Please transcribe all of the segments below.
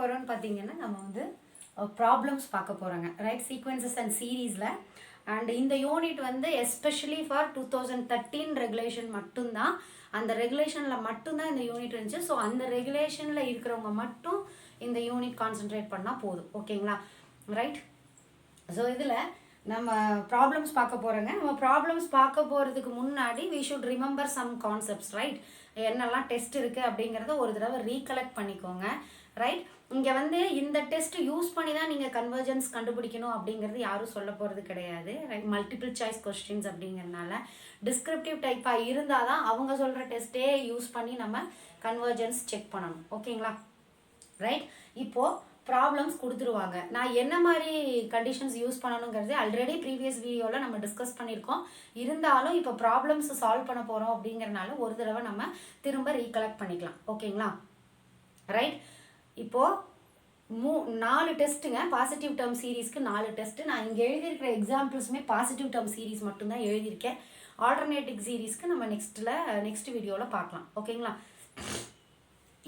போகிறோன்னு பார்த்தீங்கன்னா நம்ம வந்து ப்ராப்ளம்ஸ் பார்க்க போகிறோங்க ரைட் சீக்வன்சஸ் அண்ட் சீரீஸில் அண்ட் இந்த யூனிட் வந்து எஸ்பெஷலி ஃபார் 2013 ரெகுலேஷன் மட்டும்தான் அந்த ரெகுலேஷனில் மட்டும்தான் இந்த யூனிட் இருந்துச்சு. ஸோ அந்த ரெகுலேஷனில் இருக்கிறவங்க மட்டும் இந்த யூனிட் கான்சென்ட்ரேட் பண்ணால் போதும். ஓகேங்களா ரைட். ஸோ இதில் நம்ம ப்ராப்ளம்ஸ் பார்க்க போகிறோங்க. நம்ம ப்ராப்ளம்ஸ் பார்க்க போகிறதுக்கு முன்னாடி we should remember some concepts right. என்னெல்லாம் டெஸ்ட் இருக்குது அப்படிங்கிறத ஒரு தடவை ரீகலெக்ட் பண்ணிக்கோங்க ரைட். இங்கே வந்து இந்த டெஸ்ட் யூஸ் பண்ணி தான் நீங்கள் கன்வர்ஜென்ஸ் கண்டுபிடிக்கணும் அப்படிங்கிறது யாரும் சொல்ல போகிறது கிடையாது ரைட். மல்டிபிள் சாய்ஸ் கொஸ்டின்ஸ் அப்படிங்கிறதுனால டிஸ்கிரிப்டிவ் டைப்பாக இருந்தால் தான் அவங்க சொல்கிற டெஸ்ட்டே யூஸ் பண்ணி நம்ம கன்வர்ஜென்ஸ் செக் பண்ணணும். ஓகேங்களா ரைட். இப்போது ப்ராப்ளம்ஸ் கொடுத்துருவாங்க. நான் என்ன மாதிரி கண்டிஷன்ஸ் யூஸ் பண்ணணுங்கிறது ஆல்ரெடி ப்ரீவியஸ் வீடியோவில் நம்ம டிஸ்கஸ் பண்ணியிருக்கோம். இருந்தாலும் இப்போ ப்ராப்ளம்ஸ் சால்வ் பண்ண போகிறோம் அப்படிங்கிறனால ஒரு தடவை நம்ம திரும்ப ரீகலெக்ட் பண்ணிக்கலாம். ஓகேங்களா ரைட். இப்போது 4 டெஸ்ட்டுங்க. பாசிட்டிவ் டேர்ம் சீரீஸ்க்கு 4 டெஸ்ட்டு. நான் இங்கே எழுதியிருக்கிற எக்ஸாம்பிள்ஸுமே பாசிட்டிவ் டேர்ம் சீரீஸ் மட்டும்தான் எழுதியிருக்கேன். ஆல்டர்னேட்டிவ் சீரீஸ்க்கு நம்ம நெக்ஸ்ட் வீடியோவில் பார்க்கலாம். ஓகேங்களா.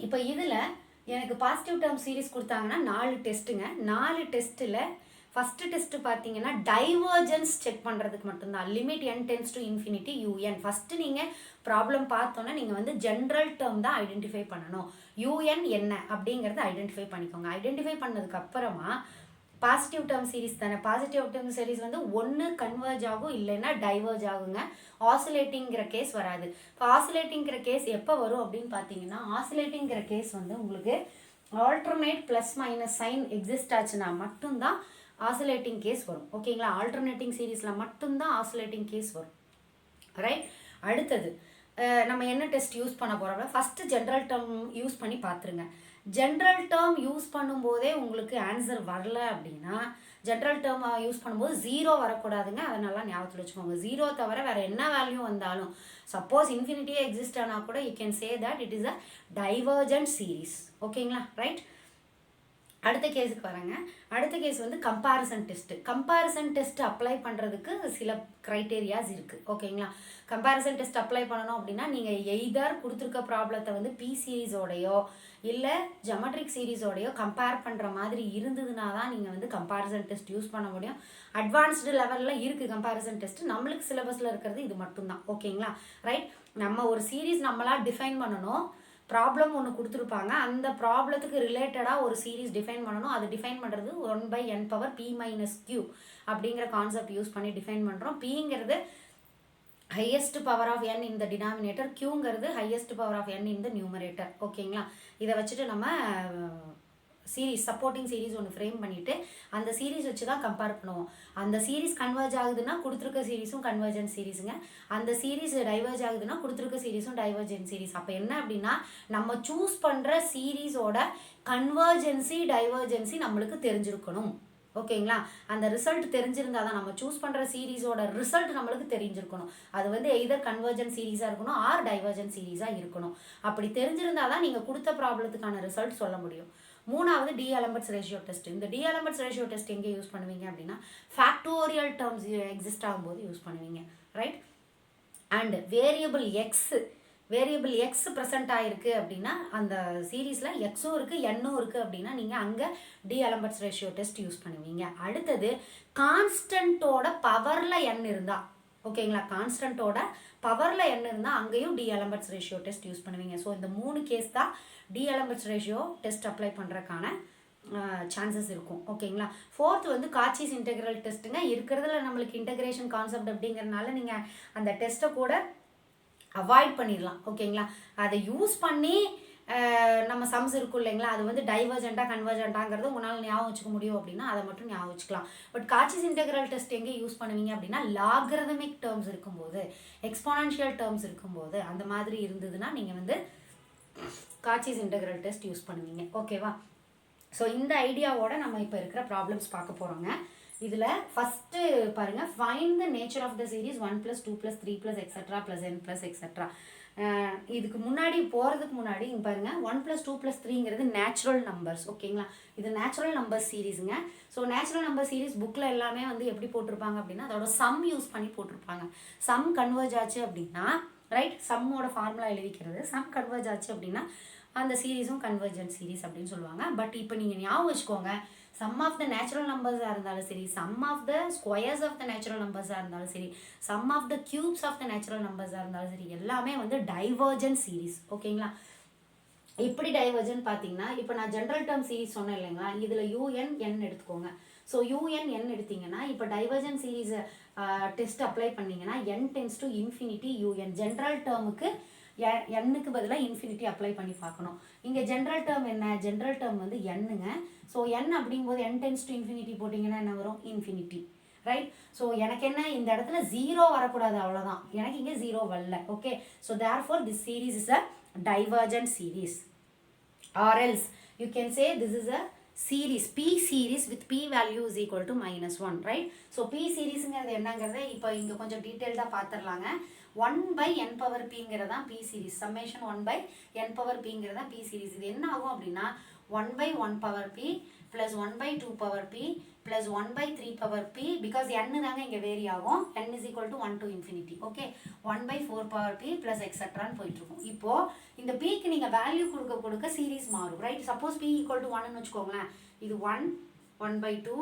இப்போ இதில் எனக்கு பாசிட்டிவ் டேர்ம் சீரீஸ் கொடுத்தாங்கன்னா 4 டெஸ்ட்டுங்க. 4 டெஸ்ட்டில் ஃபஸ்ட்டு டெஸ்ட்டு பார்த்தீங்கன்னா டைவர்ஜென்ஸ் செக் பண்ணுறதுக்கு மட்டும்தான். Limit n tense to infinity un. First நீங்கள் ப்ராப்ளம் பார்த்தோன்னா நீங்கள் வந்து ஜென்ரல் டேர்ம் தான் ஐடென்டிஃபை பண்ணணும். un என்ன அப்படிங்கிறத ஐடென்டிஃபை பண்ணிக்கோங்க. ஐடென்டிஃபை பண்ணதுக்கப்புறமா பாசிட்டிவ் டேர்ம் சீரீஸ் தானே. பாசிட்டிவ் டேர்ம் சீரீஸ் வந்து ஒன்று கன்வர்ஜ் ஆகும் இல்லைன்னா டைவர்ஜ் ஆகுங்க. ஆசிலேட்டிங்கிற கேஸ் வராது. இப்போ ஆசிலேட்டிங்கிற கேஸ் எப்போ வரும் அப்படின்னு பார்த்தீங்கன்னா ஆசிலேட்டிங்கிற கேஸ் வந்து உங்களுக்கு alternate plus minus sign exist ஆச்சுன்னா மட்டும்தான் ஆசிலேட்டிங் கேஸ் வரும். ஓகேங்களா. ஆல்டர்னேட்டிங் சீரீஸில் மட்டும்தான் ஆசிலேட்டிங் கேஸ் வரும் ரைட். அடுத்தது நம்ம என்ன டெஸ்ட் யூஸ் பண்ண போகிறோம். ஃபஸ்ட்டு ஜென்ரல் டேர்ம் யூஸ் பண்ணி பார்த்துருங்க. ஜென்ரல் டேர்ம் யூஸ் பண்ணும்போதே உங்களுக்கு ஆன்சர் வரல அப்படின்னா ஜென்ரல் டேர்ம் யூஸ் பண்ணும்போது 0 வரக்கூடாதுங்க. அதை நல்லா ஞாபகத்தில் வச்சுக்கோங்க. 0 தவிர வேறு என்ன வேல்யூ வந்தாலும் சப்போஸ் இன்ஃபினிட்டியே எக்ஸிஸ்ட் ஆனால் கூட you can say that it is a divergent series. ஓகேங்களா ரைட். அடுத்த கேஸுக்கு வரேங்க. அடுத்த கேஸ் வந்து comparison test. Comparison test apply பண்ணுறதுக்கு சில க்ரைட்டேரியாஸ் இருக்குது. ஓகேங்களா. கம்பேரிசன் டெஸ்ட் அப்ளை பண்ணணும் அப்படின்னா நீங்கள் எய்தர் கொடுத்துருக்க ப்ராப்ளத்தை வந்து பிசிஐஸோடையோ இல்லை ஜெமெட்ரிக் சீரீஸோடையோ கம்பேர் பண்ணுற மாதிரி இருந்ததுனா தான் நீங்கள் வந்து கம்பேரிசன் டெஸ்ட் யூஸ் பண்ண முடியும். அட்வான்ஸ்டு லெவலில் இருக்குது கம்பேரிசன் டெஸ்ட். நம்மளுக்கு சிலபஸில் இருக்கிறது இது மட்டும்தான். ஓகேங்களா ரைட். நம்ம ஒரு சீரீஸ் நம்மளாக டிஃபைன் பண்ணணும். ப்ராப்ளம் ஒன்று கொடுத்துருப்பாங்க. அந்த ப்ராப்ளத்துக்கு ரிலேட்டடாக ஒரு சீரீஸ் டிஃபைன் பண்ணணும். அது டிஃபைன் பண்ணுறது 1/n⁻p−q அப்படிங்கிற கான்செப்ட் யூஸ் பண்ணி டிஃபைன் பண்ணுறோம். பிங்கிறது highest power of n in the denominator, க்யூங்கிறது highest power of n in the numerator. ஓகேங்களா. இதை வச்சுட்டு நம்ம சீரீஸ் சப்போர்ட்டிங் சீரீஸ் ஒன்று ஃப்ரேம் பண்ணிவிட்டு அந்த சீரீஸ் வச்சு தான் கம்பேர் பண்ணுவோம். அந்த சீரீஸ் கன்வர்ஜ் ஆகுதுன்னா கொடுத்துருக்க சீரீஸும் கன்வர்ஜென்ட் சீரீஸுங்க. அந்த சீரீஸ் டைவர்ஜ் ஆகுதுன்னா கொடுத்துருக்க சீரீஸும் டைவர்ஜென்ட் சீரீஸ். அப்போ என்ன அப்படின்னா நம்ம சூஸ் பண்ணுற சீரீஸோட கன்வர்ஜென்சி டைவர்ஜென்சி நம்மளுக்கு தெரிஞ்சிருக்கணும். ஓகேங்களா. அந்த ரிசல்ட் தெரிஞ்சிருந்தா தான் நம்ம சூஸ் பண்ணுற சீரீஸோட ரிசல்ட் நம்மளுக்கு தெரிஞ்சிருக்கணும். அது வந்து எய்தர் கன்வர்ஜென்ட் சீரீஸாக இருக்கணும் ஆர் டைவர்ஜென்ட் சீரீஸாக இருக்கணும். அப்படி தெரிஞ்சிருந்தா தான் நீங்கள் கொடுத்த ப்ராப்ளத்துக்கான ரிசல்ட் சொல்ல முடியும். மூணாவது டி-எலமெண்ட்ஸ் ரேஷியோ டெஸ்ட். இந்த டி-எலமெண்ட்ஸ் ரேஷியோ டெஸ்ட் எங்கே யூஸ் பண்ணுவீங்க அப்படின்னா ஃபேக்டோரியல் டேர்ம்ஸ் எக்ஸிஸ்ட் ஆகும்போது யூஸ் பண்ணுவீங்க right. And variable X present ஆகிருக்கு அப்படின்னா அந்த சீரீஸில் எக்ஸும் இருக்குது எண்ணும் இருக்குது அப்படின்னா நீங்கள் அங்கே டி-எலமெண்ட்ஸ் ரேஷியோ டெஸ்ட் யூஸ் பண்ணுவீங்க. அடுத்தது கான்ஸ்டன்ட்டோட பவரில் எண் இருந்தால் ஓகேங்களா. கான்ஸ்டன்ட்டோட பவரில் என்ன இருந்தால் அங்கேயும் டி-எலமெண்ட்ஸ் ரேஷியோ டெஸ்ட் யூஸ் பண்ணுவீங்க. ஸோ இந்த 3 கேஸ் தான் டி-எலமெண்ட்ஸ் ரேஷியோ டெஸ்ட் அப்ளை பண்ணுறதுக்கான சான்சஸ் இருக்கும். ஓகேங்களா. 4th வந்து காச்சிஸ் இன்டெக்ரல் டெஸ்ட்டுங்க. இருக்கிறதுல நம்மளுக்கு இன்டெகிரேஷன் கான்செப்ட் அப்படிங்கிறதுனால நீங்கள் அந்த டெஸ்ட்டை கூட அவாய்ட் பண்ணிடலாம். ஓகேங்களா. அதை யூஸ் பண்ணி நம்ம சம்ஸ் இருக்கும் இல்லைங்களா, அது வந்து டைவர்ஜென்ட்டாக கன்வர்ஜென்ட்டாங்கிறது உங்களால் ஞாபகம் வச்சுக்க முடியும் அப்படின்னா அதை மட்டும் ஞாபகம் வச்சுக்கலாம். பட் காச்சிஸ் இன்டெக்ரல் டெஸ்ட் எங்கே யூஸ் பண்ணுவீங்க அப்படின்னா லாகரிதமிக் டேர்ம்ஸ் இருக்கும்போது, எக்ஸ்போனன்ஷியல் டேர்ம்ஸ் இருக்கும்போது அந்த மாதிரி இருந்ததுன்னா நீங்கள் வந்து காச்சிஸ் இன்டெக்ரல் டெஸ்ட் யூஸ் பண்ணுவீங்க. ஓகேவா. ஸோ இந்த ஐடியாவோட நம்ம இப்போ இருக்கிற ப்ராப்ளம்ஸ் பார்க்க போகிறோங்க. இதில் ஃபஸ்ட்டு பாருங்கள், find the nature of the series 1 + 2 + 3 + etcetera + n + etcetera. இதுக்கு முன்னாடி போகிறதுக்கு முன்னாடி இங்கே பாருங்கள் 1 + 2 + 3ங்கிறது நேச்சுரல் நம்பர்ஸ். ஓகேங்களா. இது நேச்சுரல் நம்பர் சீரீஸுங்க. ஸோ நேச்சுரல் நம்பர் சீரீஸ் புக்கில் எல்லாமே வந்து எப்படி போட்டிருப்பாங்க அப்படின்னா அதோட சம் யூஸ் பண்ணி போட்டிருப்பாங்க. சம் கன்வர்ஜ் ஆச்சு அப்படின்னா ரைட், சம்மோட ஃபார்முலா எழுதிக்கிறது. சம் கன்வர்ஜ் ஆச்சு அப்படின்னா அந்த சீரீஸும் கன்வர்ஜென்ட் சீரீஸ் அப்படின்னு சொல்லுவாங்க. பட் இப்போ நீங்கள் ஞாபகம் வச்சுக்கோங்க, சம் ஆஃப் த நேச்சுரல் நம்பர்ஸாக இருந்தாலும் சரி, sum of the squares of the natural நம்பர்ஸாக இருந்தாலும் சரி, sum of the cubes of the natural நம்பர்ஸாக இருந்தாலும் சரி, எல்லாமே வந்து டைவர்ஜென்ட் சீரீஸ். ஓகேங்களா? எப்படி டைவர்ஜென்ட் பார்த்தீங்கன்னா, இப்போ நான் ஜென்ரல் டேர்ம் சீரீஸ் சொன்னேன் இல்லைங்களா, இதில் யூஎன் என் எடுத்துக்கோங்க. ஸோ யூஎன் என் எடுத்தீங்கன்னா, இப்போ டைவர்ஜென்ட் சீரீஸ் டெஸ்ட் அப்ளை பண்ணிங்கன்னா N tends to infinity U N. General டேர்முக்கு எண்ணுக்கு பதிலாக இன்ஃபினிட்டி அப்ளை பண்ணி பார்க்கணும். இங்கே ஜென்ரல் டேர்ம் என்ன? ஜென்ரல் டேர்ம் வந்து எண்ணுங்க. ஸோ என் அப்படிங்கும்போது என் டென்ஸ் டு இன்ஃபினிட்டி போட்டிங்கன்னா என்ன வரும்? இன்ஃபினிட்டி. ரைட்? ஸோ எனக்கு என்ன, இந்த இடத்துல 0 வரக்கூடாது, அவ்வளோதான். எனக்கு இங்கே 0 வரல. Okay, so therefore this series is a divergent series, or else you can say this is a series, p series with p value is equal to -1, right? so p series ங்கிறது என்னங்கிறதை இப்போ இங்கே கொஞ்சம் டீட்டெயில்டாக பார்த்துடலாங்க. 1/n power p ங்கிறதா p series, summation 1/n power p ங்கிறதா p series. இது என்ன ஆகும் அப்படின்னா 1/1 power p plus 1/2 power p plus 1/3 power p, because n தாங்க இங்கே வேரி ஆகும். n is equal to 1 to infinity. Okay, 1/4 power p plus etc போயிட்டு இருக்கும். இப்போ இந்த p க்கு நீங்கள் வேல்யூ கொடுக்க சீரீஸ் மாறும். Right? Suppose p equal to 1ன்னு வச்சுக்கோங்களேன், இது 1, 1/2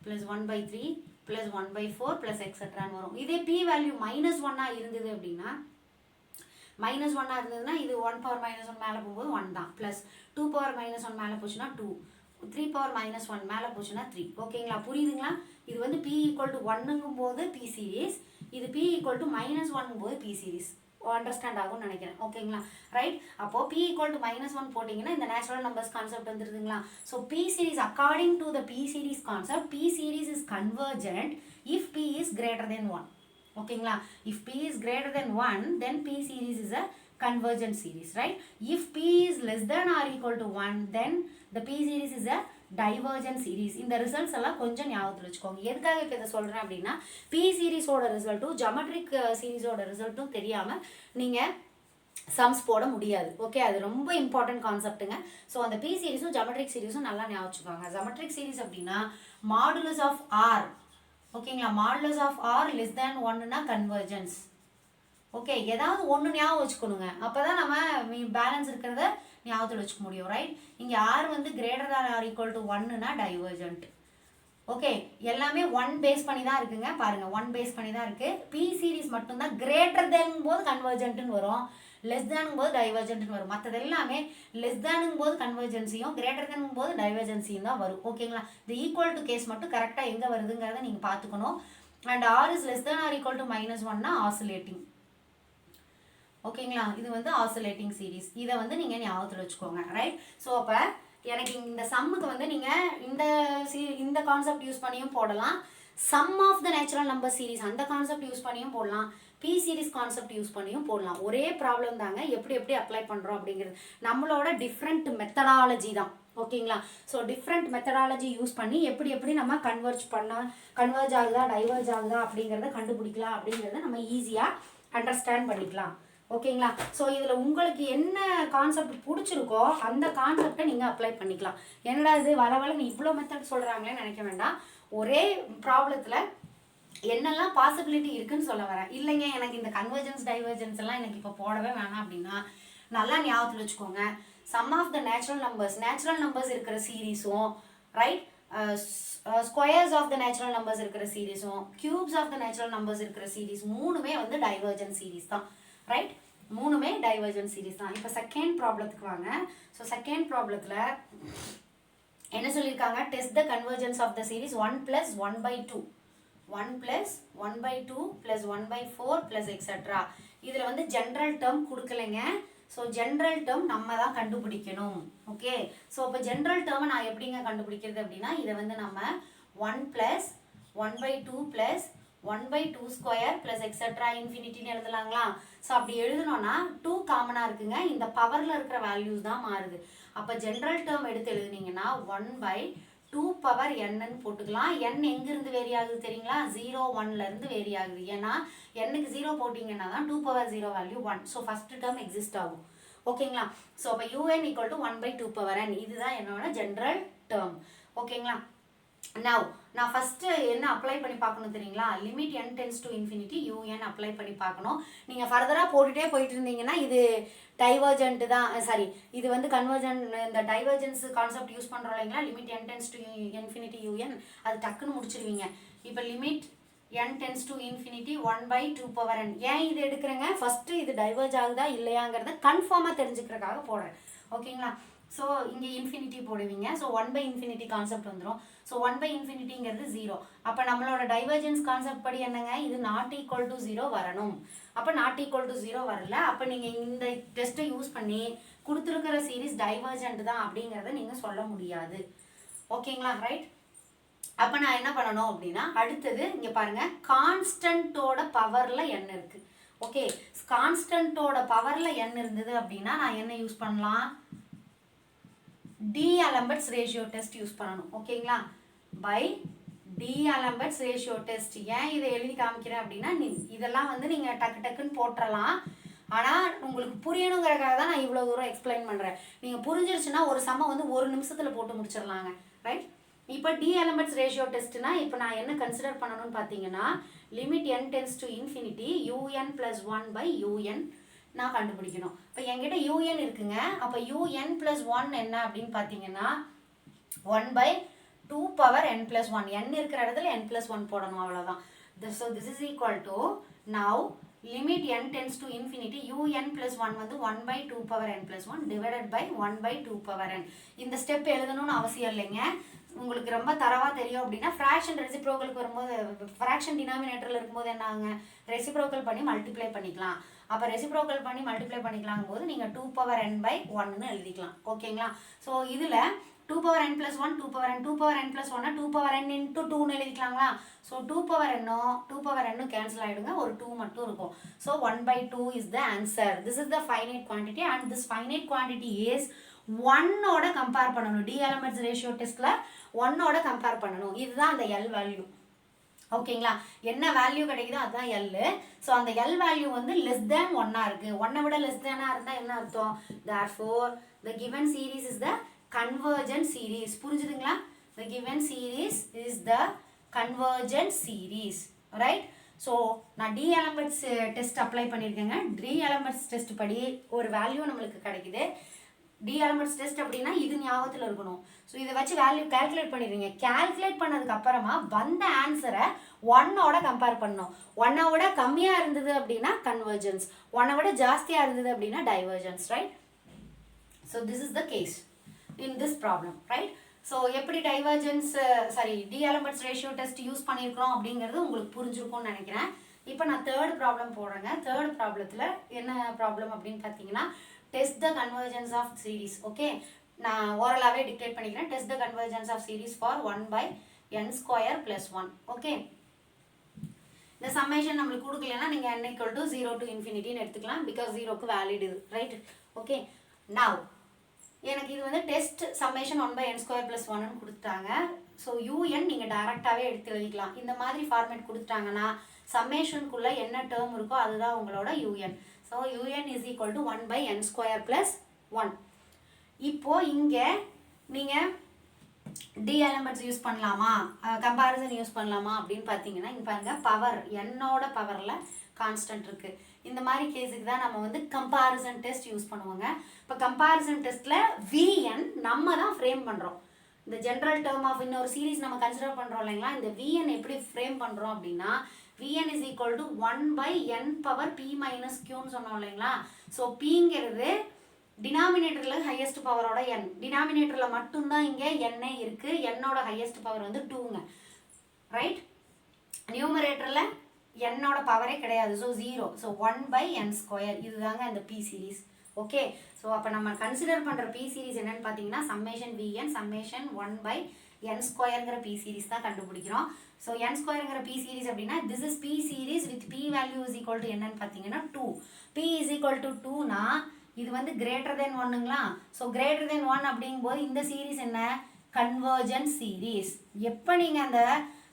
plus 1/3 plus 1/4 plus etc வரும். இதே p வேல்யூ -1 இருந்தது அப்படின்னா, -1 இருந்ததுன்னா இது 1 power -1 மேலே போகும்போது 1 தான், ப்ளஸ் 2 power -1 மேலே போச்சுன்னா 2, 3 power -1 மேலே போச்சுன்னா 3. ஓகேங்களா? புரியுதுங்களா? இது வந்து p equal to 1ங்கும் போது p சீரீஸ், இது p equal to -1ங்கும் போது p சீரீஸ். அண்டர்ஸ்டாண்ட் ஆகும்னு நினைக்கிறேன். ஓகேங்களா? ரைட்? அப்போ p equal to -1 போட்டிங்கன்னா இந்த நேச்சுரல் நம்பர்ஸ் கான்செப்ட் வந்துருதுங்களா? So p series, according to the p series concept, p series is convergent if p is greater than 1. ஓகேங்களா? if p is greater than 1, then p series is a convergent series, right? if p is less than or equal to 1, then the p series is a divergent series. இந்த results எல்லாம் கொஞ்சம் ஞாபகத்தில் வச்சுக்கோங்க. எதுக்காக இப்போ இதை சொல்கிறேன் அப்படின்னா, p சீரீஸோட ரிசல்ட்டும் ஜியோமெட்ரிக் சீரீஸோட ரிசல்ட்டும் தெரியாமல் நீங்கள் சம்ஸ் போட முடியாது. ஓகே, அது ரொம்ப இம்பார்ட்டன்ட் கான்செப்ட்டுங்க. ஸோ அந்த p சீரீஸும் ஜியோமெட்ரிக் சீரீஸும் நல்லா ஞாபகம் வச்சுக்கோங்க. ஜியோமெட்ரிக் சீரீஸ் அப்படின்னா மாடுலஸ் ஆஃப் r, ஓகேங்களா, modulus of r less than 1னா கன்வர்ஜென்ஸ். ஓகே, ஏதாவது ஒன்று ஞாபகம் வச்சுக்கணுங்க, அப்போ தான் நம்ம பேலன்ஸ் இருக்கிறத ஞாபகத்தில் வச்சுக்க முடியும். ரைட்? இங்கே r வந்து greater than or equal to 1னா டைவர்ஜென்ட். ஓகே, எல்லாமே 1 பேஸ் பண்ணி தான் இருக்குங்க. பாருங்கள், 1 பேஸ் பண்ணி தான் இருக்குது. p சீரீஸ் மட்டும்தான் கிரேட்டர் தென் போது கன்வர்ஜென்ட்னு வரும், லெஸ் தேனுங்கும் போது டைவர்ஜென்ட்னு வரும். மற்றது எல்லாமே லெஸ் தேனுங்கும் போது கன்வர்ஜென்சியும் கிரேட்டர் தேனுங்கும் போது டைவர்ஜென்சியும் தான் வரும். ஓகேங்களா? இந்த ஈக்குவல் டு கேஸ் மட்டும் கரெக்டாக எங்கே வருதுங்கிறத நீங்கள் பார்த்துக்கணும். And r is less than or equal to -1னா ஆசிலேட்டிங். ஓகேங்களா? இது வந்து ஆசிலேட்டிங் சீரீஸ். இதை வந்து நீங்கள் ஞாபகத்தில் வச்சுக்கோங்க. ரைட்? ஸோ அப்போ எனக்கு இந்த சம்முக்கு வந்து நீங்கள் இந்த கான்செப்ட் யூஸ் பண்ணியும் போடலாம், sum of the natural number series அந்த கான்செப்ட் யூஸ் பண்ணியும் போடலாம், p சீரீஸ் கான்செப்ட் யூஸ் பண்ணியும் போடலாம். ஒரே ப்ராப்ளம் தாங்க, எப்படி அப்ளை பண்ணுறோம் அப்படிங்கிறது நம்மளோட டிஃப்ரெண்ட் மெத்தடாலஜி தான். ஓகேங்களா? ஸோ டிஃப்ரெண்ட் மெத்தடாலஜி யூஸ் பண்ணி எப்படி நம்ம கன்வர்ஜ் ஆகுதா டைவர்ஜ் ஆகுதா அப்படிங்கிறத கண்டுபிடிக்கலாம் அப்படிங்கிறத நம்ம ஈஸியாக அண்டர்ஸ்டாண்ட் பண்ணிக்கலாம். ஓகேங்களா? ஸோ இதில் உங்களுக்கு என்ன கான்செப்ட் பிடிச்சிருக்கோ அந்த கான்செப்டை நீங்கள் அப்ளை பண்ணிக்கலாம். என்னடா இது நீ இவ்வளோ மெத்தட் சொல்கிறாங்களேன்னு நினைக்க வேண்டாம். ஒரே ப்ராப்ளத்தில் என்னெல்லாம் பாசிபிலிட்டி இருக்குன்னு சொல்ல வரேன். இல்லைங்க எனக்கு இந்த கன்வர்ஜென்ஸ் டைவர்ஜென்ஸ் எல்லாம் எனக்கு இப்போ போடவே வேணாம் அப்படின்னா நல்லா ஞாபகத்தில் வச்சுக்கோங்க. Sum of the natural numbers இருக்கிற சீரீஸும், right, squares of the natural numbers இருக்கிற சீரீஸும், cubes of the natural numbers இருக்கிற சீரீஸ் மூணுமே வந்து டைவர்ஜென்ட் சீரீஸ் தான். ரைட்? மூணுமே டைவர்ஜென்ட் சீரீஸ் தான். இப்போ செகண்ட் ப்ராப்ளத்துக்கு வாங்க. ஸோ செகண்ட் ப்ராப்ளத்தில் என்ன சொல்லியிருக்காங்க? Test the convergence of the series 1 + 1/2 1 + 1/2 + 1/4 + etcetera. இதில் வந்து ஜென்ரல் டேர்ம் கொடுக்கலைங்க. ஸோ ஜென்ரல் டேர்ம் நம்ம தான் கண்டுபிடிக்கணும். ஓகே, ஸோ இப்போ ஜென்ரல் டேர்மை நான் எப்படிங்க கண்டுபிடிக்கிறது அப்படின்னா, இதை வந்து நம்ம 1 + 1/2 + 1/2² + எக்ஸெட்ரா இன்ஃபினிட்டின்னு எழுதலாங்களா? ஸோ அப்படி எழுதணும்னா 2 காமனாக இருக்குங்க, இந்த பவரில் இருக்கிற வேல்யூஸ் தான் மாறுது. அப்போ ஜென்ரல் டேர்ம் எடுத்து எழுதுனீங்கன்னா 1/2 பவர் n போட்டுக்கலாம். n எங்கிருந்து வேரி ஆகுது தெரியுங்களா? 0 1லேருந்து வேரி ஆகுது. ஏன்னா n-க்கு 0 போட்டிங்கன்னா தான் 2/0 value 1. So first term exist ஆகும். ஓகேங்களா? ஸோ அப்போ un = 1/2 பவர் n. இதுதான் என்னோட ஜென்ரல் டேர்ம். ஓகேங்களா? நவ் நான் ஃபஸ்ட்டு என்ன அப்ளை பண்ணி பார்க்கணும் தெரியுங்களா, limit n tense to infinity un apply பண்ணி பார்க்கணும். நீங்கள் ஃபர்தராக போட்டுகிட்டே போயிட்டு இருந்தீங்கன்னா இது டைவர்ஜென்ட் தான், சாரி இது வந்து கன்வர்ஜன், இந்த டைவர்ஜென்ஸ் கான்செப்ட் யூஸ் பண்ணுறோம் இல்லைங்களா, limit n tense to infinity un, அது டக்குன்னு முடிச்சிருவீங்க. இப்போ limit n tense to infinity 1/2n. ஏன் இது எடுக்கிறேங்க, ஃபஸ்ட்டு இது டைவர்ஜ் ஆகுதா இல்லையாங்கிறத கன்ஃபார்மாக தெரிஞ்சுக்கிறதுக்காக போடுறேன். ஓகேங்களா. ஸோ இங்கே இன்ஃபினிட்டி போடுவீங்க. ஸோ 1/∞ கான்செப்ட் வந்துடும். ஸோ 1/∞ 0. அப்போ நம்மளோட டைவர்ஜென்ஸ் கான்செப்ட் படி என்னங்க, இது நாட் ஈக்குவல் டு 0 வரணும். அப்போ நாட் ஈக்குவல் டு 0 வரல. அப்போ நீங்கள் இந்த டெஸ்ட்டை யூஸ் பண்ணி கொடுத்துருக்கிற சீரீஸ் டைவர்ஜென்ட் தான் அப்படிங்கிறத நீங்கள் சொல்ல முடியாது. ஓகேங்களா, ரைட். அப்போ நான் என்ன பண்ணணும் அப்படின்னா, அடுத்தது இங்கே பாருங்கள், கான்ஸ்டன்ட்டோட பவரில் n இருக்குது. ஓகே, கான்ஸ்டன்ட்டோட பவரில் n இருந்தது அப்படின்னா நான் என்ன யூஸ் பண்ணலாம், D'Alembert's ரேஷியோ டெஸ்ட் யூஸ் பண்ணணும். ஓகேங்களா, பை D'Alembert's ரேஷியோ டெஸ்ட். ஏன் இதை எழுதி காமிக்கிறேன் அப்படின்னா, இதெல்லாம் வந்து நீங்கள் டக்கு டக்குன்னு போட்டுடலாம். ஆனால் உங்களுக்கு புரியணுங்கிறதுக்காக தான் நான் இவ்வளோ தூரம் எக்ஸ்பிளைன் பண்ணுறேன். நீங்கள் புரிஞ்சிருச்சுன்னா ஒரு சம வந்து ஒரு நிமிஷத்தில் போட்டு முடிச்சிடலாங்க, ரைட். இப்போ D'Alembert's ரேஷியோ டெஸ்ட்னா இப்போ நான் என்ன கன்சிடர் பண்ணணும்னு பார்த்தீங்கன்னா, limit n tense to infinity un + 1/un நான் கண்டுபிடிக்கணும். இப்போ என்கிட்ட un இருக்குங்க. அப்போ un + 1 என்ன அப்படின்னு பார்த்தீங்கன்னா 1/2n+1. n இருக்கிற இடத்துல n+1 போடணும், அவ்வளோதான். So this is equal to now limit n tense to infinity un + 1 வந்து 1/2n+1 டிவைடட் பை 1/2n. இந்த ஸ்டெப் எழுதணும்னு அவசியம் இல்லைங்க. உங்களுக்கு ரொம்ப தரவாக தெரியும் அப்படின்னா ஃப்ராக்ஷன் ரெசிப்ரோக்கலுக்கு வரும்போது, ஃப்ராக்ஷன் டினாமினேட்டரில் இருக்கும்போது என்ன ஆகுங்க, ரெசிப்ரோக்கல் பண்ணி மல்டிப்ளை பண்ணிக்கலாம். அப்போ ரெசிப்ரோக்கல் பண்ணி மல்டிப்ளை பண்ணிக்கலாம் போது நீங்கள் 2n/1 எழுதிக்கலாம். ஓகேங்களா. ஸோ இதில் 2n+1 2n 2n+1 2n × 2 எழுதிக்கலாங்களா. So 2n cancel ஆகிடுங்க, ஒரு 2 மட்டும் இருக்கும். So 1/2 is the answer. This is the finite quantity and this finite quantity is 1ஓட கம்பேர் பண்ணணும். D'Alembert's ரேஷியோ டெஸ்ட்டில் 1ஓட கம்பேர் பண்ணணும். இதுதான் அந்த L வேல்யூ. ஓகேங்களா, என்ன வேல்யூ கிடைக்குதோ அதுதான் L. ஸோ அந்த L வேல்யூ வந்து லெஸ் தேன் 1 இருக்குது. 1 விட லெஸ் தேனாக இருந்தால் என்ன அர்த்தம், therefore the given series is the convergent series. புரிஞ்சுதுங்களா, the given series is the convergent series, right. So நான் D'Alembert's test apply பண்ணியிருக்கேங்க. D'Alembert's test படி ஒரு வேல்யூ நம்மளுக்கு கிடைக்குது. D'Alembert's டெஸ்ட் அப்படின்னா இது ஞாபகத்தில் இருக்கணும். ஸோ இதை வச்சு வேல்யூ கால்குலேட் பண்ணிடுவீங்க. கால்குலேட் பண்ணதுக்கு அப்புறமா வந்த ஆன்சரை 1ஓட கம்பேர் பண்ணணும். 1ஓட கம்மியாக இருந்தது அப்படின்னா கன்வர்ஜென்ஸ், 1ஓட ஜாஸ்தியாக இருந்தது அப்படின்னா divergence, right. So this is the case in this problem, right. So எப்படி divergence D'Alembert's ratio test use பண்ணியிருக்கிறோம் அப்படிங்கிறது உங்களுக்கு புரிஞ்சிருக்கும்னு நினைக்கிறேன். இப்போ நான் தேர்ட் ப்ராப்ளம் போடுறேங்க. தேர்ட் ப்ராப்ளத்தில் என்ன ப்ராப்ளம் அப்படின்னு பார்த்தீங்கன்னா, test the convergence of series. Okay, நான் ஓரலாகவே டிக்டேட் பண்ணிக்கிறேன். test the convergence of series for 1/n² + 1. Okay, இந்த சம்மேஷன் நம்மளுக்கு கொடுக்கலன்னா நீங்கள் n = 0 to ∞ எடுத்துக்கலாம். பிகாஸ் 0க்கு வேலிட் இது, ரைட். ஓகே, நவ் எனக்கு இது வந்து டெஸ்ட் சம்மேஷன் 1/n² + 1 கொடுத்துட்டாங்க. ஸோ un நீங்கள் டைரெக்டாகவே எடுத்து எழுதிக்கலாம். இந்த மாதிரி ஃபார்மேட் கொடுத்துட்டாங்கன்னா சம்மேஷனுக்குள்ளே என்ன டேர்ம் இருக்கோ அதுதான் உங்களோட un. So un is equal to 1/n² + 1. இப்போது இங்கே நீங்கள் D'Alembert's யூஸ் பண்ணலாமா, கம்பேரிசன் யூஸ் பண்ணலாமா அப்படின்னு பார்த்தீங்கன்னா, இங்கே பாருங்கள், பவர் என்னோட பவரில் கான்ஸ்டன்ட் இருக்குது. இந்த மாதிரி கேஸுக்கு தான் நம்ம வந்து கம்பேரிசன் டெஸ்ட் யூஸ் பண்ணுவோங்க. இப்போ கம்பேரிசன் டெஸ்ட்டில் vn நம்ம தான் ஃப்ரேம் பண்ணுறோம். இந்த ஜென்ரல் டேர்ம் ஆஃப் இன்னொரு சீரீஸ் நம்ம கன்சிடர் பண்ணுறோம் இல்லைங்களா, இந்த vn எப்படி ஃப்ரேம் பண்ணுறோம் அப்படின்னா, vn is equal to 1/n⁻p - q சொன்னோம் இல்லைங்களா. ஸோ பிங்கிறது டினாமினேட்டரில் ஹையஸ்ட் பவரோட n, டினாமினேட்டரில் மட்டும்தான் இங்கே n இருக்குது. என்னோட ஹையஸ்ட் பவர் வந்து 2ங்க, ரைட். நியூமரேட்டரில் என்னோட பவரே கிடையாது, ஸோ 0. ஸோ 1/n², இதுதாங்க அந்த p சீரீஸ். ஓகே, ஸோ அப்போ நம்ம கன்சிடர் பண்ணுற p சீரீஸ் என்னன்னு பார்த்தீங்கன்னா, summation vn summation 1/n² p series தான் கண்டுபிடிக்கிறோம். ஸோ n² p சீரீஸ் அப்படின்னா this is p series with p value is equal to என்னன்னு பார்த்தீங்கன்னா 2. p இஸ் ஈக்குவல் டு 2னா இது வந்து கிரேட்டர் தென் 1ங்களா. ஸோ கிரேட்டர் தென் 1 அப்படிங்கும்போது இந்த சீரீஸ் என்ன, கன்வர்ஜென்ட் சீரீஸ். எப்போ நீங்கள் அந்த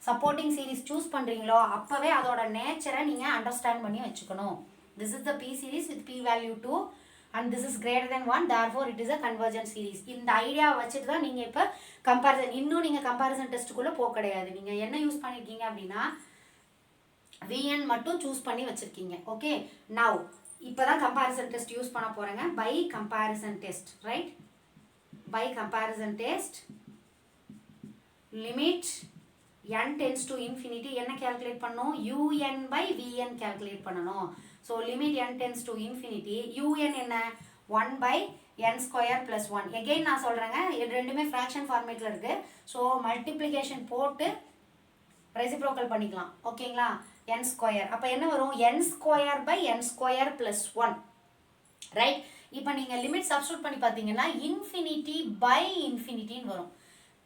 சப்போர்ட்டிங் சீரீஸ் சூஸ் பண்ணுறீங்களோ அப்போவே அதோட நேச்சரை நீங்கள் அண்டர்ஸ்டாண்ட் பண்ணி வச்சுக்கணும். This is the p series with p value 2. and this is greater than 1, therefore it is a convergent series. இந்த ஐடியா வச்சுட்டு தான் நீங்கள் இப்போ கம்பேரிசன், இன்னும் நீங்கள் கம்பேரிசன் டெஸ்ட்டுக்குள்ளே போக கிடையாது. நீங்கள் என்ன யூஸ் பண்ணியிருக்கீங்க அப்படின்னா vn மட்டும் சூஸ் பண்ணி வச்சுருக்கீங்க. ஓகே, நவ் இப்போ தான் கம்பேரிசன் டெஸ்ட் யூஸ் பண்ண போகிறேங்க. By comparison test, right? By comparison test limit n tends to infinity என்ன calculate பண்ணணும்? un by vn calculate பண்ணணும். So limit n tends to infinity, un என்ன? 1 by n square plus 1. again நான் சொல்கிறேங்க, இது ரெண்டுமே ஃப்ராக்ஷன் ஃபார்மேட்டில் இருக்குது. ஸோ மல்டிப்ளிகேஷன் போட்டு ரெசிப்ரோக்கல் பண்ணிக்கலாம். ஓகேங்களா? n ஸ்கொயர் அப்போ என்ன வரும்? n square by n square plus 1, right? இப்போ நீங்கள் லிமிட் சப்ஸ்டியூட் பண்ணி பார்த்தீங்கன்னா இன்ஃபினிட்டி பை இன்ஃபினிட்டின்னு வரும்.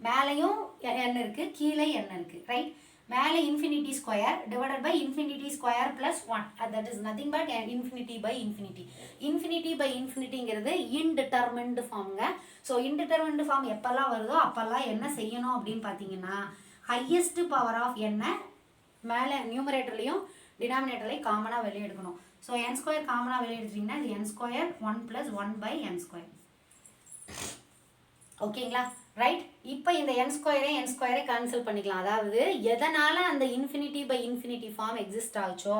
மேலேயும் n இருக்குது, கீழே n இருக்குது, ரைட்? மேலே infinity square divided by infinity square plus 1, that is nothing but infinity by infinity. Infinity by இன்ஃபினிட்டிங்கிறது இன்டிட்டர்மின்டு ஃபார்முங்க. ஸோ இன்டிட்டர்மின்டு ஃபார்ம் எப்போல்லாம் வருதோ அப்போல்லாம் என்ன செய்யணும் அப்படின்னு பார்த்தீங்கன்னா ஹையஸ்ட் பவர் ஆஃப் என்ன மேலே நியூமரேட்டர்லையும் டினாமினேட்டர்லையும் காமனாக வெளியே எடுக்கணும். ஸோ n ஸ்கொயர் காமனாக வெளியே எடுத்துட்டிங்கன்னா இது n square 1 + 1 by n square. ஓகேங்களா? ரைட்? இப்போ இந்த n ஸ்கொயரை கேன்சல் பண்ணிக்கலாம். அதாவது எதனால் அந்த infinity by infinity form exist ஆச்சோ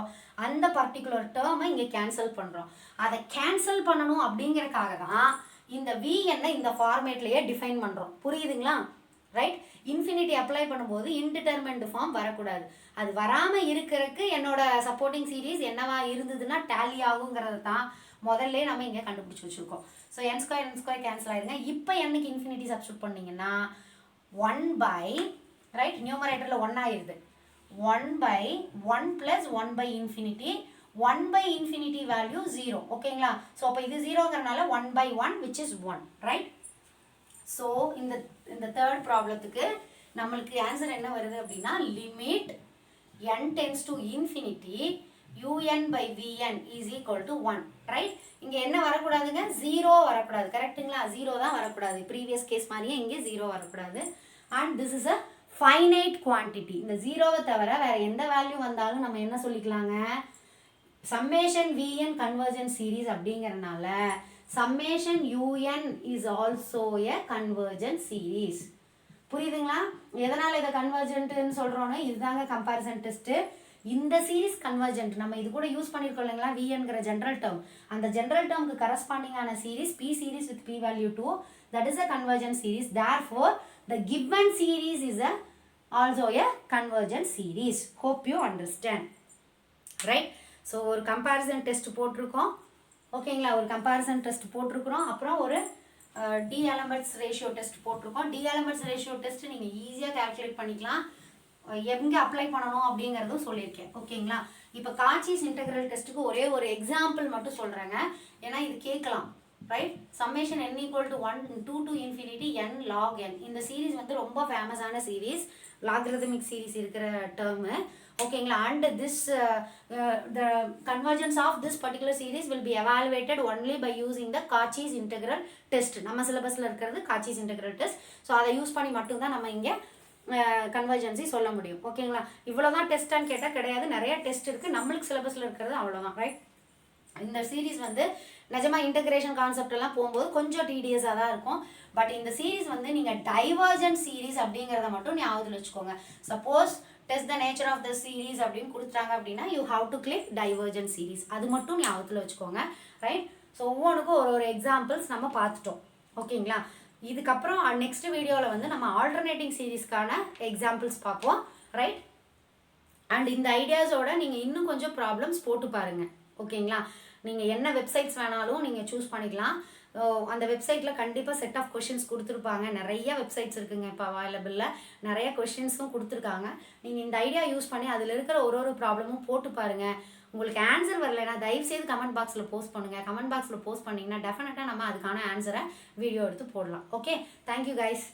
அந்த பர்டிகுலர் டேர்மை இங்கே கேன்சல் பண்ணுறோம். அதை கேன்சல் பண்ணணும் அப்படிங்கிறதுக்காக தான் இந்த vn இந்த ஃபார்மேட்லேயே டிஃபைன் பண்ணுறோம். புரியுதுங்களா? ரைட்? இன்ஃபினிட்டி அப்ளை பண்ணும்போது இன்டிட்டர்மின்டு ஃபார்ம் வரக்கூடாது. அது வராமல் இருக்கிறதுக்கு என்னோட சப்போர்ட்டிங் சீரீஸ் என்னவா இருந்ததுன்னா டேலி ஆகுங்கிறது தான் முதல்ல நம்ம இங்கே கண்டுபிடிச்சி வச்சுருக்கோம். ஸோ n ஸ்கொயர் கேன்சல் ஆகிடுங்க. இப்போ என்னக்கு இன்ஃபினிட்டி சப்ஸ்டியூட் பண்ணிங்கன்னா 1 by, ரைட்? நியூமரேட்டரில் 1 ஆயிடுது. 1 by 1 + 1 by infinity, 1 by infinity value 0. ஓகேங்களா? ஸோ அப்போ இது 0ங்கிறனால 1 by 1 which is 1, right? So இந்த தேர்ட் ப்ராப்ளத்துக்கு நம்மளுக்கு ஆன்சர் என்ன வருது அப்படின்னா limit n tends to infinity un by vn is equal to 1, right? இங்கே என்ன வரக்கூடாதுங்க? 0 வரக்கூடாது. கரெக்டுங்களா? 0 தான் வரக்கூடாது. ப்ரீவியஸ் கேஸ் மாதிரியே இங்கே 0 வரக்கூடாது. And this is a finite quantity. இந்த 0வை தவிர வேறு எந்த வேல்யூ வந்தாலும் நம்ம என்ன சொல்லிக்கலாங்க? சம்மேஷன் vn கன்வர்ஜென்ட் சீரீஸ் அப்படிங்கிறனால summation un is also a convergent series. புரியுதுங்களா? எதனால் இதை கன்வர்ஜென்ட்னு சொல்கிறோன்னா இதுதாங்க கம்பேரிசன் டெஸ்ட்டு. இந்த சீரீஸ் கன்வர்ஜென்ட் நம்ம இது கூட யூஸ் பண்ணியிருக்கோம் இல்லைங்களா? vnங்கிற ஜென்ரல் டேர்ம், அந்த ஜென்ரல் டேர்முக்கு கரஸ்பாண்டிங்கான series p series with p value 2, that is a convergent series. Therefore the given series is also a convergent series. Hope you understand, right? So ஒரு கம்பேரிசன் டெஸ்ட் போட்டிருக்கோம். ஓகேங்களா? ஒரு கம்பேரிசன் டெஸ்ட் போட்டிருக்கிறோம். அப்புறம் ஒரு டி எலமெண்ட்ஸ் ரேஷியோ டெஸ்ட் போட்டிருக்கோம். D elements ratio test நீங்கள் ஈஸியாக கால்குலேட் பண்ணிக்கலாம். எங்கே அப்ளை பண்ணணும் அப்படிங்கிறதும் சொல்லியிருக்கேன். ஓகேங்களா? இப்போ காச்சிஸ் இன்டெக்ரல் டெஸ்ட்டுக்கு ஒரே ஒரு எக்ஸாம்பிள் மட்டும் சொல்கிறேங்க, ஏன்னா இது கேட்கலாம், right? Summation n = 1 to infinity n log n. இந்த சீரீஸ் வந்து ரொம்ப ஃபேமஸான சீரீஸ், லாகரிதமிக் சீரீஸ் இருக்கிற டேர்மு. ஓகேங்களா? And this the convergence of this particular series will be evaluated only by using the Cauchy's integral test. நம்ம சிலபஸில் இருக்கிறது Cauchy's integral test. So அதை யூஸ் பண்ணி மட்டும்தான் நம்ம இங்கே கன்வர்ஜென்சி சொல்ல முடியும். ஓகேங்களா? இவ்வளோதான் டெஸ்ட்டான்னு கேட்டால் கிடையாது, நிறைய டெஸ்ட் இருக்குது. நம்மளுக்கு சிலபஸில் இருக்கிறது அவ்வளோதான், ரைட்? இந்த சீரீஸ் வந்து நிஜமாக இன்டகிரேஷன் கான்செப்ட் எல்லாம் போகும்போது கொஞ்சம் டிடிஎஸாக தான் இருக்கும். பட் இந்த சீரீஸ் வந்து நீங்கள் டைவர்ஜென்ட் சீரீஸ் அப்படிங்கிறத மட்டும் ஞாபகத்தில் வச்சுக்கோங்க. Suppose test the nature of the series அப்படின்னு கொடுத்துட்டாங்க அப்படின்னா you have to click divergent series. அது மட்டும் ஞாபகத்தில் வச்சுக்கோங்க, ரைட்? ஸோ ஒவ்வொன்றுக்கும் ஒரு எக்ஸாம்பிள்ஸ் நம்ம பார்த்துட்டோம். ஓகேங்களா? இதுக்கப்புறம் நெக்ஸ்ட் வீடியோவில் வந்து நம்ம ஆல்டர்னேட்டிங் சீரீஸ்க்கான எக்ஸாம்பிள்ஸ் பார்ப்போம், ரைட்? அண்ட் இந்த ஐடியாஸோட நீங்கள் இன்னும் கொஞ்சம் ப்ராப்ளம்ஸ் போட்டு பாருங்கள். ஓகேங்களா? நீங்கள் என்ன வெப்சைட்ஸ் வேணாலும் நீங்கள் சூஸ் பண்ணிக்கலாம். அந்த வெப்சைட்டில் கண்டிப்பாக செட் ஆஃப் கொஷின்ஸ் கொடுத்துருப்பாங்க. நிறைய வெப்சைட்ஸ் இருக்குங்க இப்போ அவைலபிளில், நிறைய கொஷின்ஸும் கொடுத்துருக்காங்க. நீங்கள் இந்த ஐடியா யூஸ் பண்ணி அதில் இருக்கிற ஒரு ப்ராப்ளமும் போட்டு பாருங்கள். உங்களுக்கு ஆன்சர் வரலைன்னா தயவுசெய்து கமெண்ட் பாக்ஸில் போஸ்ட் பண்ணுங்கள். கமெண்ட் பாக்ஸில் போஸ்ட் பண்ணிங்கன்னா டெஃபினட்டாக நம்ம அதுக்கான ஆன்சரை வீடியோ எடுத்து போடலாம். Okay, thank you guys.